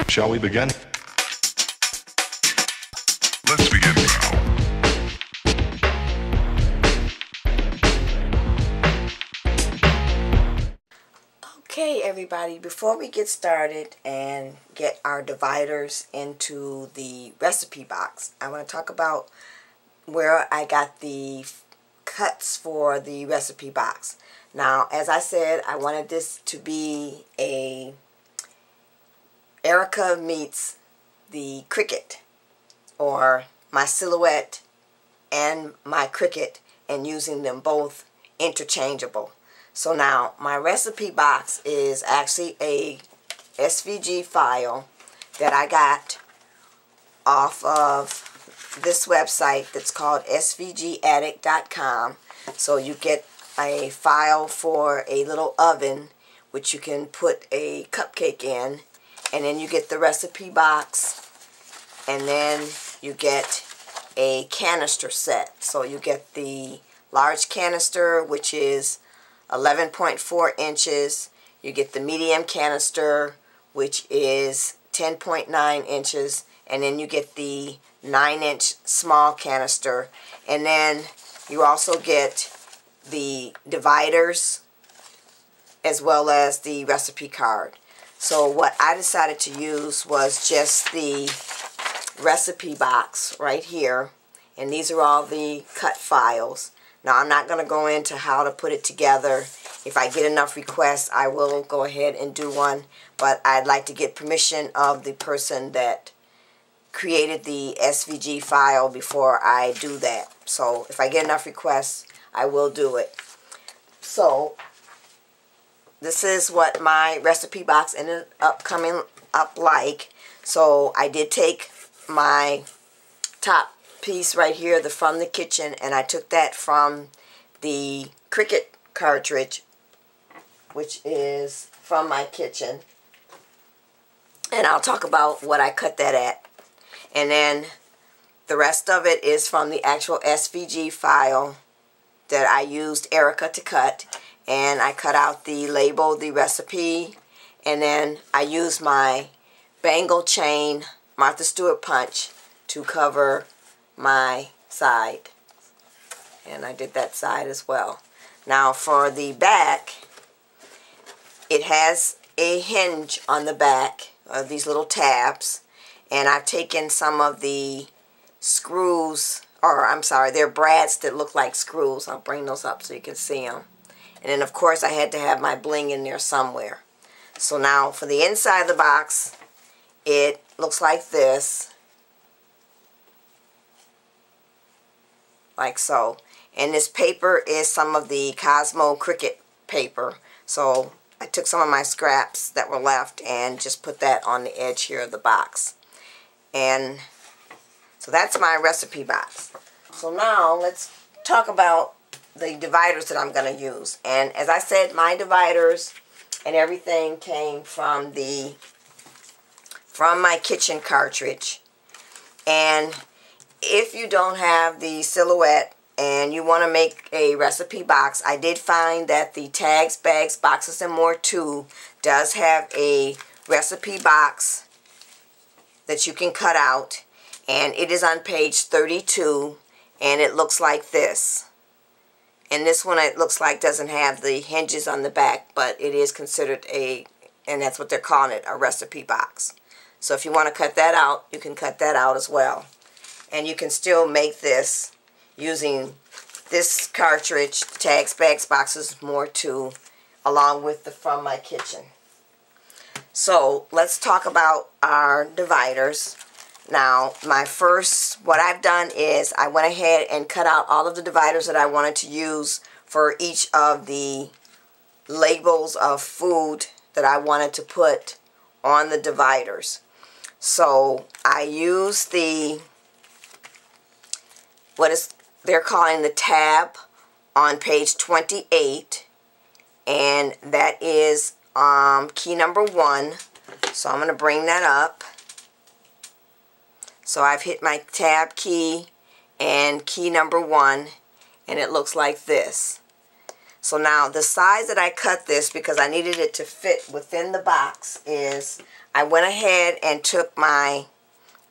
Shall we begin? Let's begin now. Okay, everybody, before we get started and get our dividers into the recipe box, I want to talk about where I got the cuts for the recipe box. Now, as I said, I wanted this to be a Erica meets the Cricut, or my Silhouette and my Cricut, and using them both interchangeable. So now my recipe box is actually a SVG file that I got off of this website that's called svgattics.com. So you get a file for a little oven which you can put a cupcake in, and then you get the recipe box, and then you get a canister set. So you get the large canister, which is 11.4 inches. You get the medium canister, which is 10.9 inches, and then you get the 9-inch small canister, and then you also get the dividers as well as the recipe card. So what I decided to use was just the recipe box right here, and these are all the cut files. Now, I'm not going to go into how to put it together. If I get enough requests, I will go ahead and do one, but I'd like to get permission of the person that created the SVG file before I do that. So if I get enough requests, I will do it. So this is what my recipe box ended up coming up like. So I did take my top piece right here, the From the Kitchen, and I took that from the Cricut cartridge, which is from my kitchen, and I'll talk about what I cut that at. And then the rest of it is from the actual SVG file that I used Erica to cut, and I cut out the label, the recipe, and then I used my bangle chain Martha Stewart punch to cover my side, and I did that side as well. Now for the back, it has a hinge on the back of these little tabs, and I've taken some of the screws, or I'm sorry, they're brads that look like screws. I'll bring those up so you can see them. And then of course I had to have my bling in there somewhere. So now for the inside of the box, it looks like this. Like so. And this paper is some of the Cosmo Cricut paper. So I took some of my scraps that were left and just put that on the edge here of the box. And so that's my recipe box. So now let's talk about the dividers that I'm going to use. And as I said, my dividers and everything came from my kitchen cartridge. And if you don't have the Silhouette and you want to make a recipe box, I did find that the Tags, Bags, Boxes, and More 2 does have a recipe box that you can cut out, and it is on page 32, and it looks like this. And this one, it looks like, doesn't have the hinges on the back, but it is considered and that's what they're calling it, a recipe box. So if you want to cut that out, you can cut that out as well. And you can still make this using this cartridge, Tags, Bags, Boxes, More 2, along with the From My Kitchen. So let's talk about our dividers. Now, what I've done is I went ahead and cut out all of the dividers that I wanted to use for each of the labels of food that I wanted to put on the dividers. So I used they're calling the tab on page 28, and that is key number 1. So I'm going to bring that up. So I've hit my tab key and key number 1, and it looks like this. So now the size that I cut this, because I needed it to fit within the box, is I went ahead and took my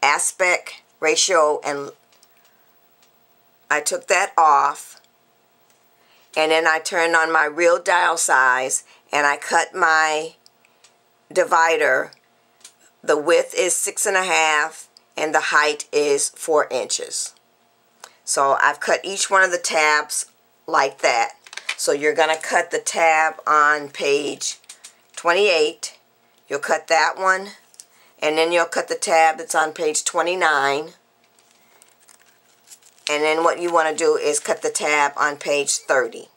aspect ratio and I took that off, and then I turned on my real dial size and I cut my divider. The width is 6.5 and the height is 4 inches. So I've cut each one of the tabs like that. So you're going to cut the tab on page 28. You'll cut that one, and then you'll cut the tab that's on page 29. And then what you want to do is cut the tab on page 30.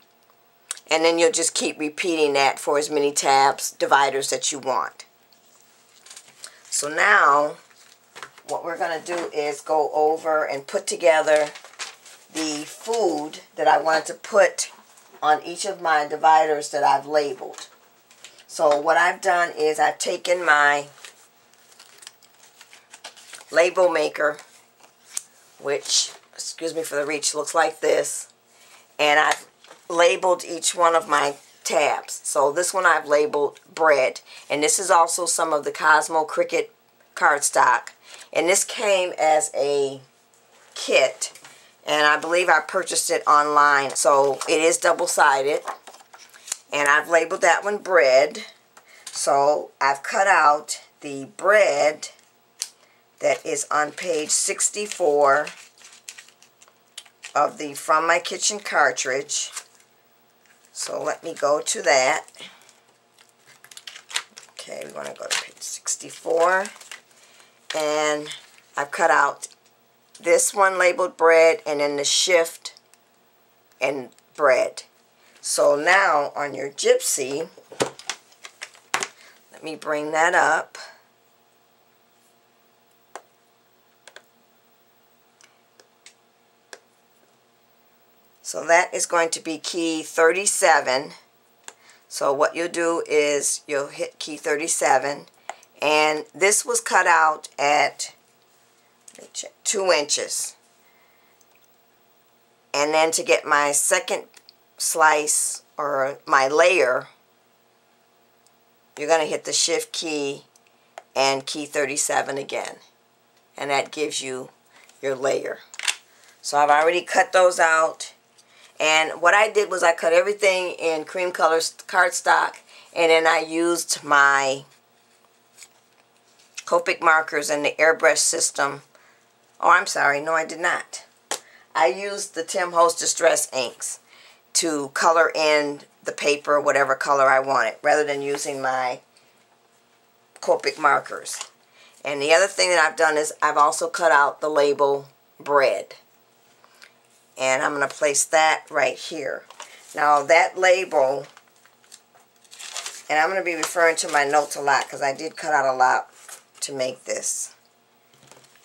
And then you'll just keep repeating that for as many tabs, dividers that you want. So now, what we're going to do is go over and put together the food that I wanted to put on each of my dividers that I've labeled. So what I've done is I've taken my label maker, which, excuse me for the reach, looks like this, and I've labeled each one of my tabs. So this one I've labeled bread, and this is also some of the Cosmo Cricut cardstock, and this came as a kit, and I believe I purchased it online. So it is double-sided, and I've labeled that one bread. So I've cut out the bread that is on page 64 of the From My Kitchen cartridge. So let me go to that. Okay, we want to go to page 64. And I've cut out this one labeled bread, and then the shift and bread. So now on your gypsy, let me bring that up. So that is going to be key 37. So what you'll do is you'll hit key 37, and this was cut out at 2 inches. And then to get my second slice, or my layer, you're going to hit the shift key and key 37 again, and that gives you your layer. So I've already cut those out, and what I did was I cut everything in cream color cardstock, and then I used my Copic markers and the airbrush system. Oh, I'm sorry, no I did not. I used the Tim Holtz Distress inks to color in the paper whatever color I wanted, rather than using my Copic markers. And the other thing that I've done is I've also cut out the label bread. And I'm going to place that right here. Now that label, and I'm going to be referring to my notes a lot because I did cut out a lot to make this,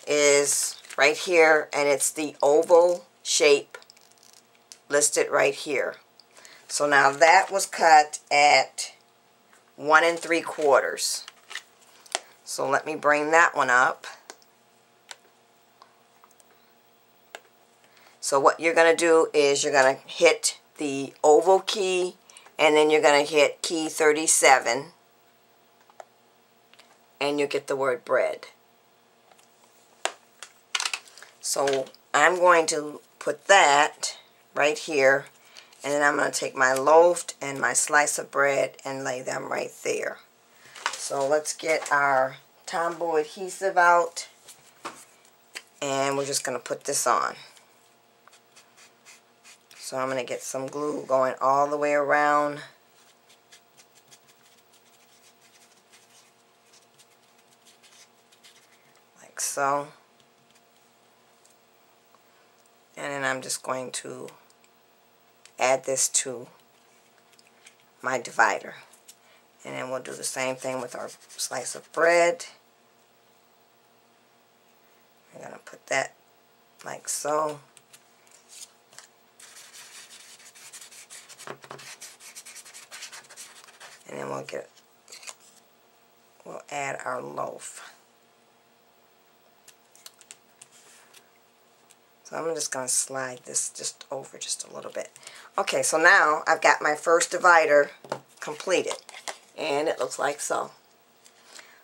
is right here, and it's the oval shape listed right here. So now that was cut at 1 3/4. So let me bring that one up. So what you're going to do is you're going to hit the oval key, and then you're going to hit key 37, and you get the word bread. So I'm going to put that right here, and then I'm going to take my loaf and my slice of bread and lay them right there. So let's get our Tombow adhesive out, and we're just going to put this on. So I'm going to get some glue going all the way around. Like so. And then I'm just going to add this to my divider. And then we'll do the same thing with our slice of bread. I'm going to put that like so. And then we'll add our loaf. So I'm just going to slide this just over just a little bit. Okay, so now I've got my first divider completed, and it looks like so.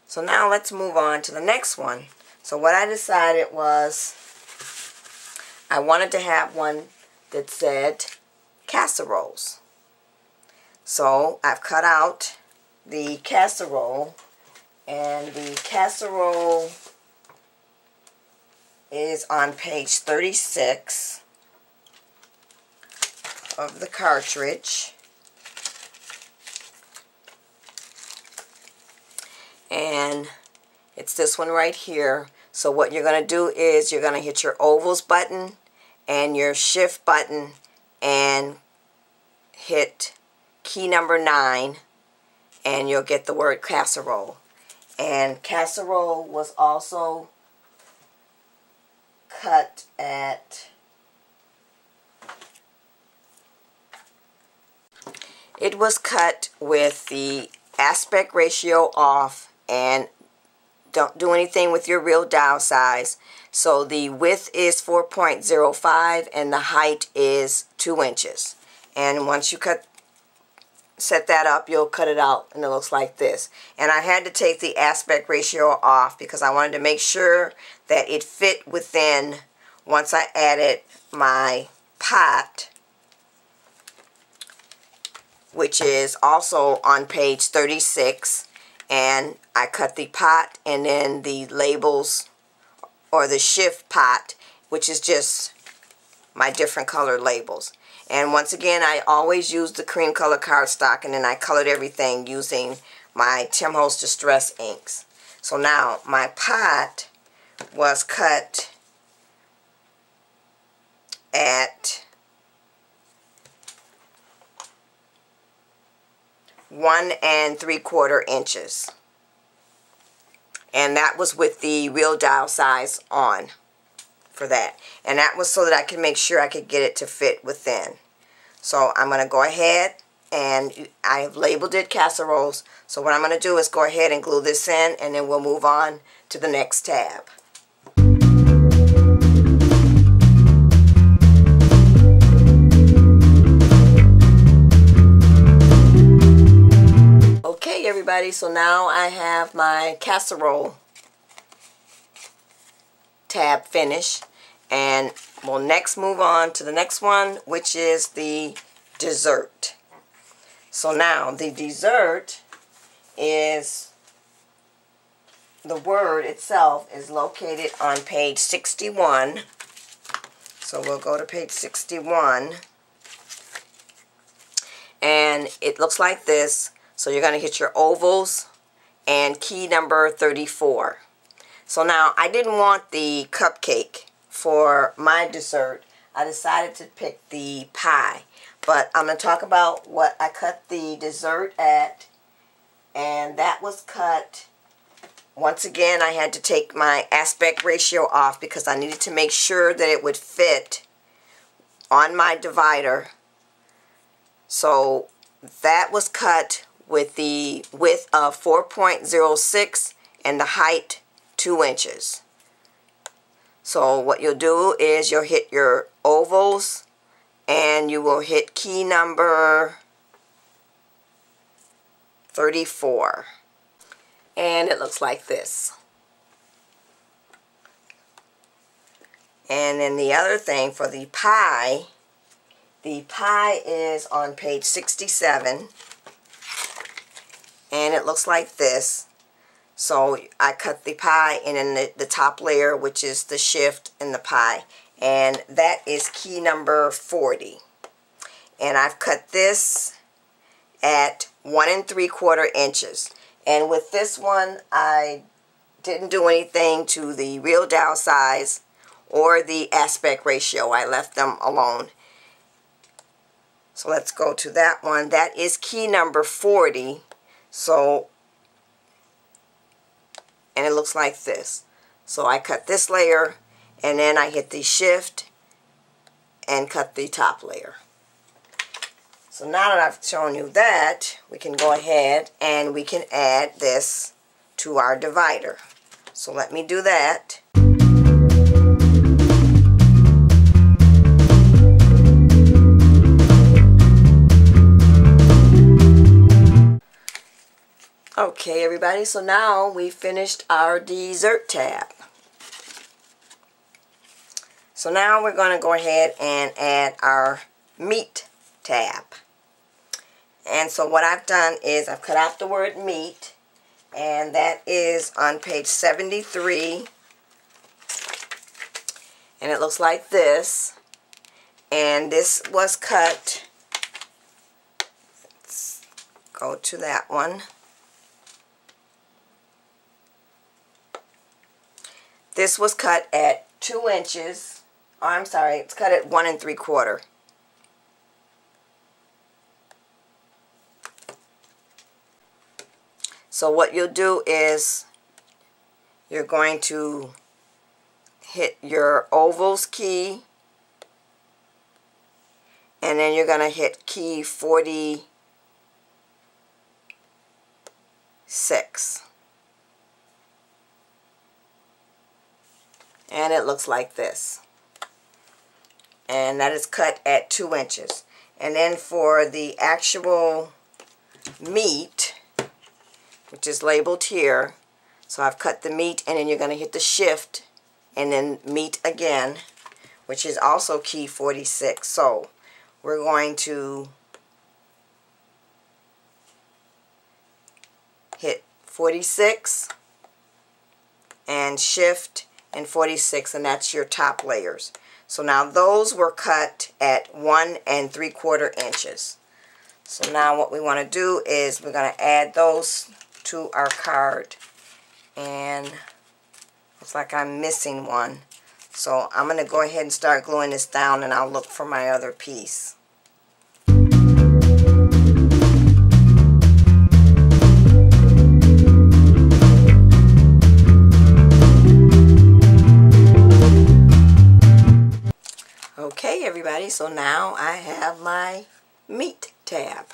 So now let's move on to the next one. So what I decided was I wanted to have one that said casseroles. So I've cut out the casserole, and the casserole is on page 36 of the cartridge. And it's this one right here. So what you're going to do is you're going to hit your ovals button and your shift button and hit key number 9, and you'll get the word casserole. And casserole was also cut at, it was cut with the aspect ratio off, and don't do anything with your real dial size. So the width is 4.05 and the height is 2 inches. And once you set that up, you'll cut it out and it looks like this. And I had to take the aspect ratio off because I wanted to make sure that it fit within, once I added my pot, which is also on page 36. And I cut the pot and then the labels, or the shift pot, which is just my different color labels. And once again, I always use the cream color cardstock, and then I colored everything using my Tim Holtz Distress inks. So now my pot was cut at 1 3/4 inches, and that was with the real dial size on for that, and that was so that I could make sure I could get it to fit within. So I'm going to go ahead, and I have labeled it casseroles. So what I'm going to do is go ahead and glue this in, and then we'll move on to the next tab. Everybody, so now I have my casserole tab finished, and we'll next move on to the next one, which is the dessert. So now the dessert is, the word itself is located on page 61. So we'll go to page 61, and it looks like this. So you're going to hit your ovals and key number 34. So now I didn't want the cupcake for my dessert. I decided to pick the pie. But I'm going to talk about what I cut the dessert at. And that was cut, once again, I had to take my aspect ratio off because I needed to make sure that it would fit on my divider. So that was cut with the width of 4.06 and the height 2 inches. So what you'll do is you'll hit your ovals and you will hit key number 34. And it looks like this. And then the other thing for the pie is on page 67. And it looks like this. So I cut the pie and then the top layer, which is the shift and the pie. And that is key number 40. And I've cut this at 1 3/4 inches. And with this one, I didn't do anything to the real dial size or the aspect ratio. I left them alone. So let's go to that one. That is key number 40. So, and it looks like this. So I cut this layer, and then I hit the shift and cut the top layer. So now that I've shown you that, we can go ahead and we can add this to our divider. So let me do that. Okay, everybody, so now we finished our dessert tab. So now we're going to go ahead and add our meat tab. And so what I've done is I've cut out the word meat, and that is on page 73. And it looks like this. And this was cut, let's go to that one. This was cut at 2 inches. Oh, I'm sorry, it's cut at 1 3/4. So what you'll do is you're going to hit your ovals key, and then you're going to hit key 46. And it looks like this. And that is cut at 2 inches. And then for the actual meat, which is labeled here, so I've cut the meat, and then you're going to hit the shift and then meat again, which is also key 46. So we're going to hit 46 and shift and 46, and that's your top layers. So now those were cut at 1 3/4 inches. So now what we want to do is we're going to add those to our card, and looks like I'm missing one. So I'm going to go ahead and start gluing this down, and I'll look for my other piece. Okay, everybody, so now I have my meat tab.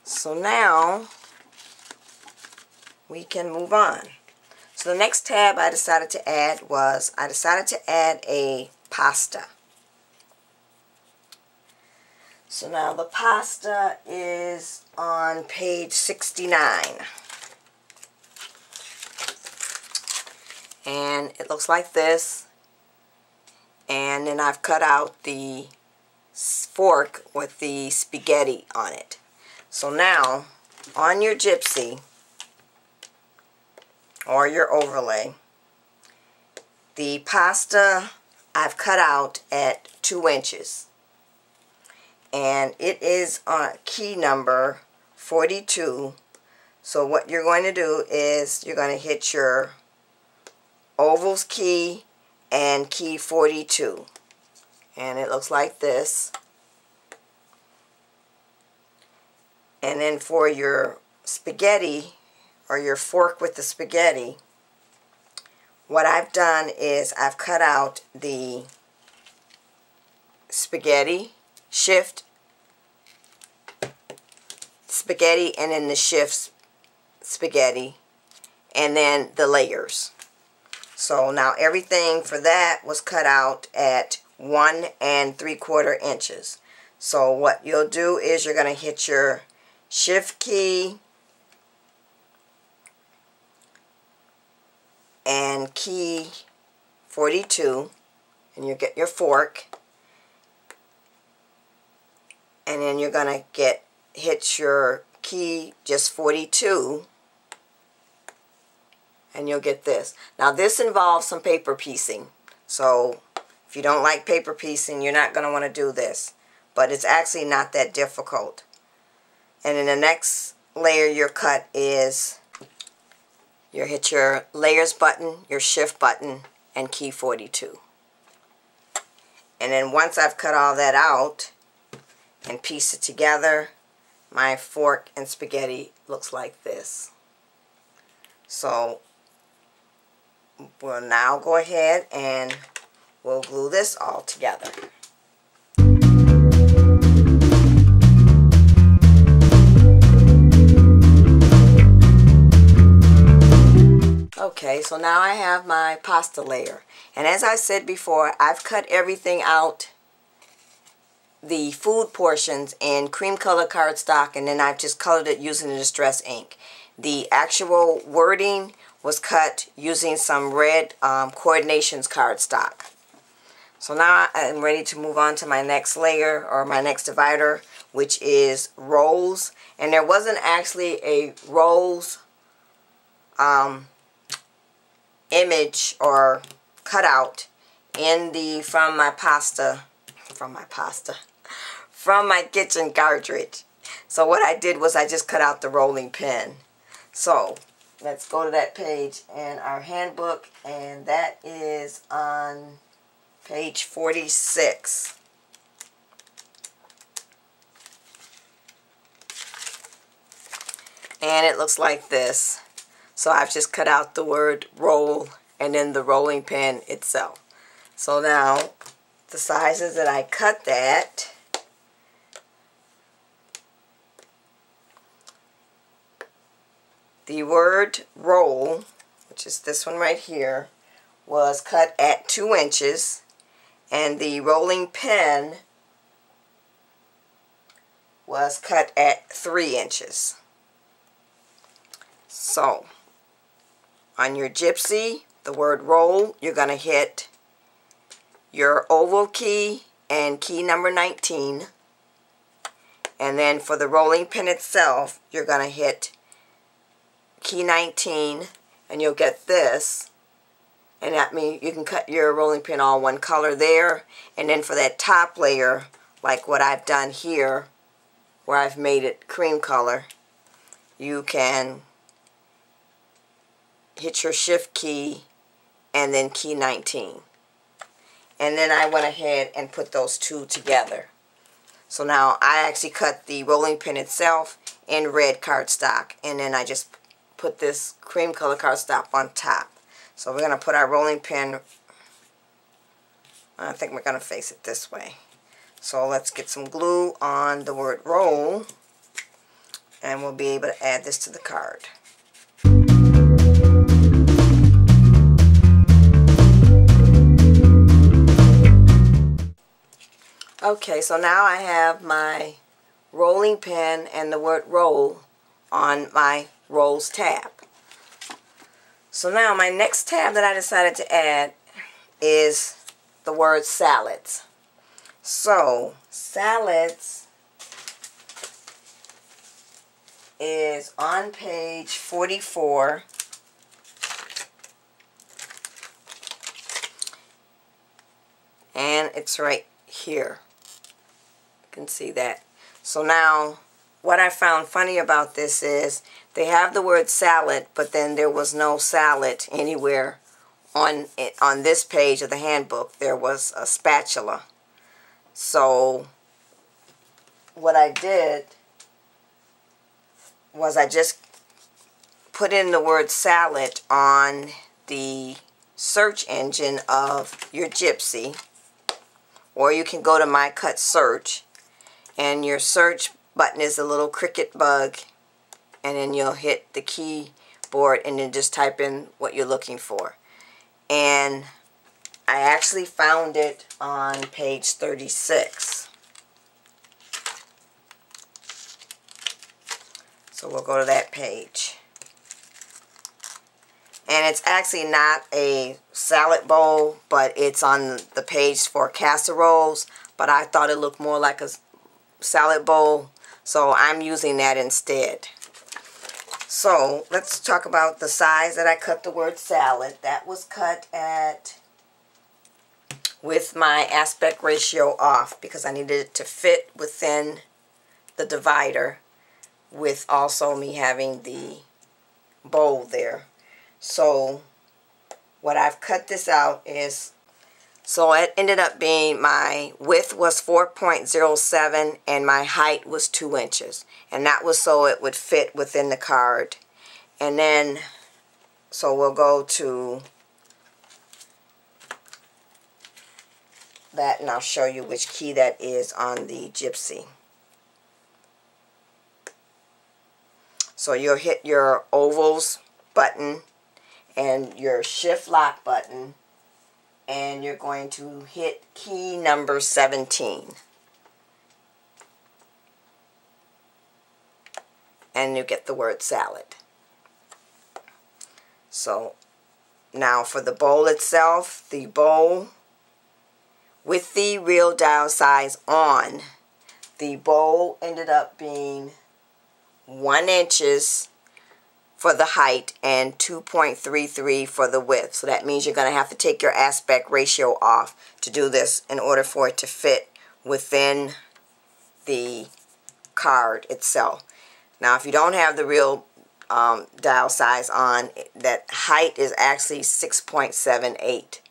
So now we can move on. So the next tab I decided to add was, I decided to add a pasta. So now the pasta is on page 69. And it looks like this. And then I've cut out the fork with the spaghetti on it. So now, on your gypsy, or your overlay, the pasta I've cut out at 2 inches. And it is on key number 42. So what you're going to do is you're going to hit your ovals key and key 42, and it looks like this. And then for your spaghetti, or your fork with the spaghetti, what I've done is I've cut out the spaghetti, shift, spaghetti, and then the shift spaghetti, and then the layers. So now everything for that was cut out at 1 3/4 inches. So what you'll do is you're going to hit your shift key and key 42, and you get your fork, and then you're going to hit your key just 42, and you'll get this. Now this involves some paper piecing, so if you don't like paper piecing, you're not going to want to do this, but it's actually not that difficult. And then the next layer you're cut is you hit your layers button, your shift button, and key 42. And then once I've cut all that out and pieced it together, my fork and spaghetti looks like this. So we'll now go ahead and we'll glue this all together. Okay, so now I have my pasta layer. And as I said before, I've cut everything out, the food portions, in cream color cardstock, and then I've just colored it using the distress ink. the actual wording was cut using some red coordinations cardstock. So now I'm ready to move on to my next layer, or my next divider, which is rolls. And there wasn't actually a rolls image or cutout in the from my kitchen cartridge. So what I did was I just cut out the rolling pin. So let's go to that page in our handbook, and that is on page 46. And it looks like this. So I've just cut out the word roll and then the rolling pin itself. So now the sizes that I cut that, the word roll, which is this one right here, was cut at 2 inches, and the rolling pin was cut at 3 inches. So on your gypsy, the word roll, you're going to hit your oval key and key number 19. And then for the rolling pin itself, you're going to hit key 19, and you'll get this. And that means you can cut your rolling pin all one color there. And then for that top layer, like what I've done here, where I've made it cream color, you can hit your shift key and then key 19. And then I went ahead and put those two together. So now I actually cut the rolling pin itself in red cardstock, and then I just put this cream color cardstock on top. So we're going to put our rolling pin, I think we're going to face it this way. So let's get some glue on the word roll, and we'll be able to add this to the card. Okay, so now I have my rolling pin and the word roll on my rolls tab. So now my next tab that I decided to add is the word salads. So salads is on page 44. And it's right here. You can see that. So now what I found funny about this is they have the word salad, but then there was no salad anywhere on this page of the handbook. There was a spatula. So what I did was I just put in the word salad on the search engine of your gypsy, or you can go to My Cut Search, and your search button is a little Cricut bug, and then you'll hit the keyboard and then just type in what you're looking for. And I actually found it on page 36. So we'll go to that page. And it's actually not a salad bowl, but it's on the page for casseroles. But I thought it looked more like a salad bowl, so I'm using that instead. So let's talk about the size that I cut the word salad. That was cut at, with my aspect ratio off, because I needed it to fit within the divider, with also me having the bowl there. So what I've cut this out is, so it ended up being, my width was 4.07 and my height was 2 inches. And that was so it would fit within the card. And then, so we'll go to that and I'll show you which key that is on the gypsy. So you'll hit your ovals button and your shift lock button, and you're going to hit key number 17. And you get the word salad. So now for the bowl itself, the bowl with the real dial size on, the bowl ended up being 1 inches for the height and 2.33 for the width. So that means you're going to have to take your aspect ratio off to do this in order for it to fit within the card itself. Now if you don't have the real dial size on, that height is actually 6.78.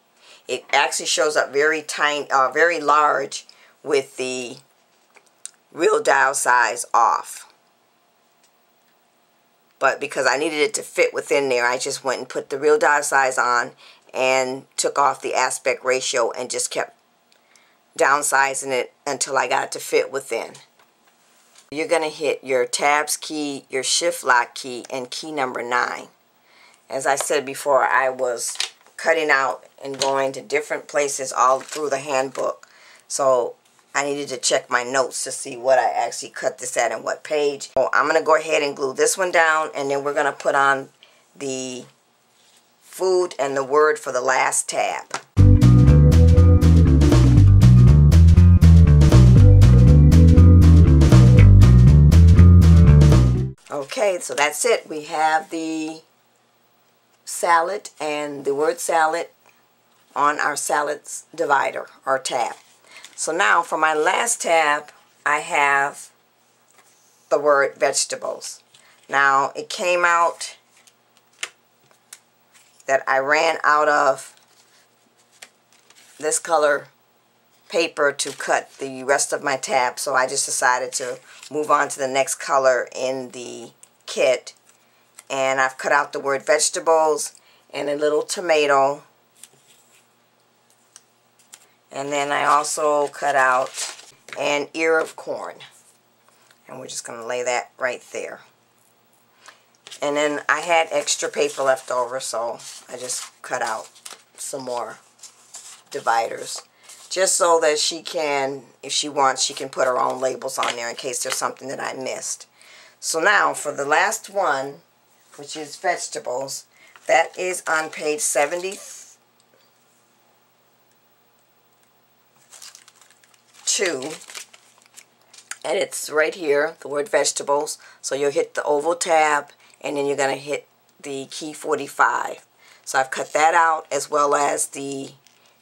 It actually shows up very tiny, very large with the real dial size off. But because I needed it to fit within there, I just went and put the real dial size on and took off the aspect ratio and just kept downsizing it until I got it to fit within. You're going to hit your tabs key, your shift lock key, and key number 9. As I said before, I was cutting out and going to different places all through the handbook. So I needed to check my notes to see what I actually cut this at and what page. So I'm going to go ahead and glue this one down, and then we're going to put on the food and the word for the last tab. Okay, so that's it. We have the salad and the word salad on our salads divider or tab. So now for my last tab, I have the word vegetables. Now it came out that I ran out of this color paper to cut the rest of my tab, so I just decided to move on to the next color in the kit. And I've cut out the word vegetables and a little tomato. And then I also cut out an ear of corn. And we're just going to lay that right there. And then I had extra paper left over, so I just cut out some more dividers. Just so that she can, if she wants, she can put her own labels on there in case there's something that I missed. So now for the last one, which is vegetables, that is on page 72. And it's right here, the word vegetables. So you'll hit the oval tab, and then you're going to hit the key 45. So I've cut that out, as well as the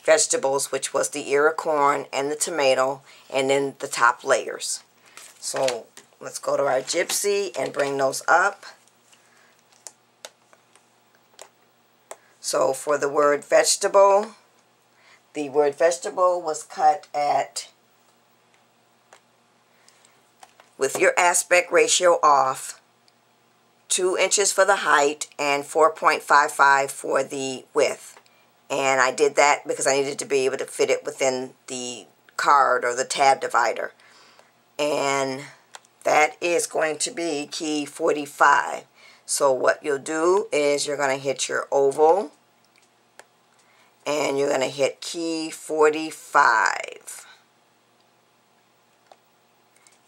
vegetables, which was the ear of corn and the tomato, and then the top layers. So let's go to our gypsy and bring those up. So for the word vegetable was cut at, with your aspect ratio off, 2 inches for the height and 4.55 for the width. And I did that because I needed to be able to fit it within the card or the tab divider. And that is going to be key 45. So what you'll do is you're going to hit your oval and you're going to hit key 45.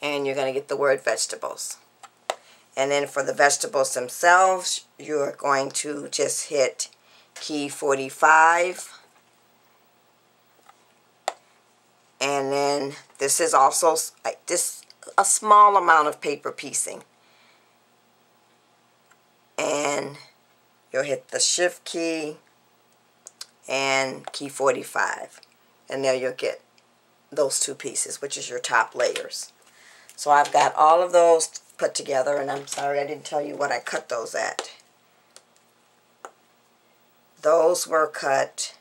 And you're going to get the word vegetables. And then for the vegetables themselves, you're going to just hit key 45, and then this is also a small amount of paper piecing, and you'll hit the shift key and key 45, and there you'll get those 2 pieces, which is your top layers. So I've got all of those put together, and I'm sorry I didn't tell you what I cut those at. Those were cut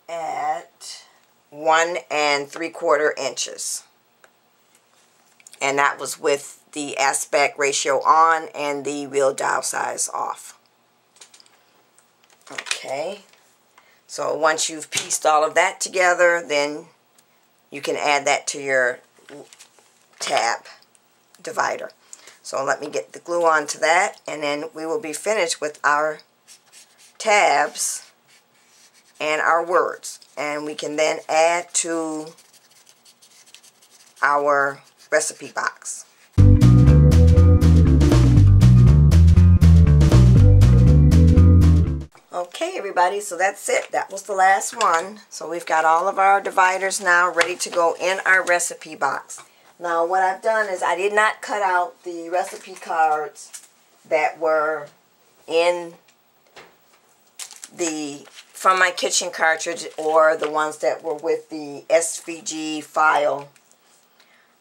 at 1 3/4 inches. And that was with the aspect ratio on and the real dial size off. Okay. So once you've pieced all of that together, then you can add that to your tab divider. So let me get the glue onto that, and then we will be finished with our tabs and our words. And we can then add to our recipe box. Okay, everybody, so that's it. That was the last one. So we've got all of our dividers now ready to go in our recipe box. Now what I've done is I did not cut out the recipe cards that were in from my kitchen cartridge, or the ones that were with the SVG file.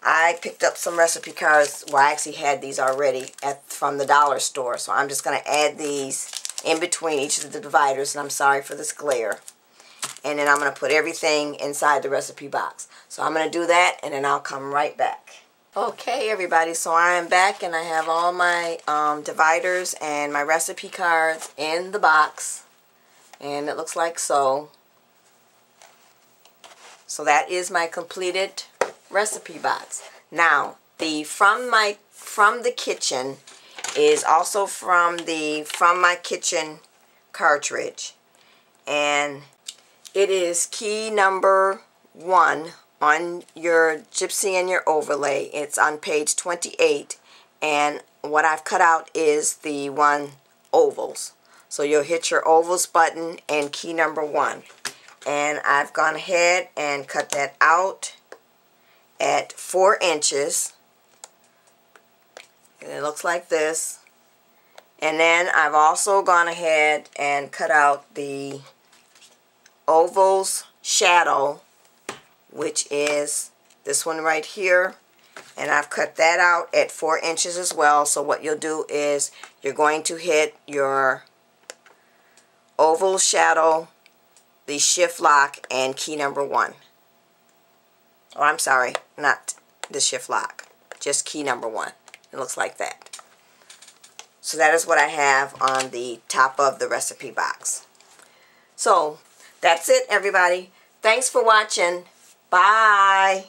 I picked up some recipe cards. Well, I actually had these already from the dollar store, so I'm just going to add these in between each of the dividers, and I'm sorry for this glare. And then I'm going to put everything inside the recipe box. So I'm going to do that, and then I'll come right back. Okay, everybody, so I am back, and I have all my dividers and my recipe cards in the box, and it looks like so. So that is my completed recipe box. Now, the from the kitchen is also from my kitchen cartridge, and it is key number 1 on your gypsy and your overlay. It's on page 28, and what I've cut out is the ovals. So you'll hit your ovals button and key number 1, and I've gone ahead and cut that out at 4 inches, and it looks like this. And then I've also gone ahead and cut out the ovals shadow, which is this one right here, and I've cut that out at 4 inches as well. So what you'll do is you're going to hit your oval shadow, the shift lock, and key number 1. Oh, I'm sorry, not the shift lock, just key number 1. It looks like that. So that is what I have on the top of the recipe box. So that's it, everybody. Thanks for watching. Bye.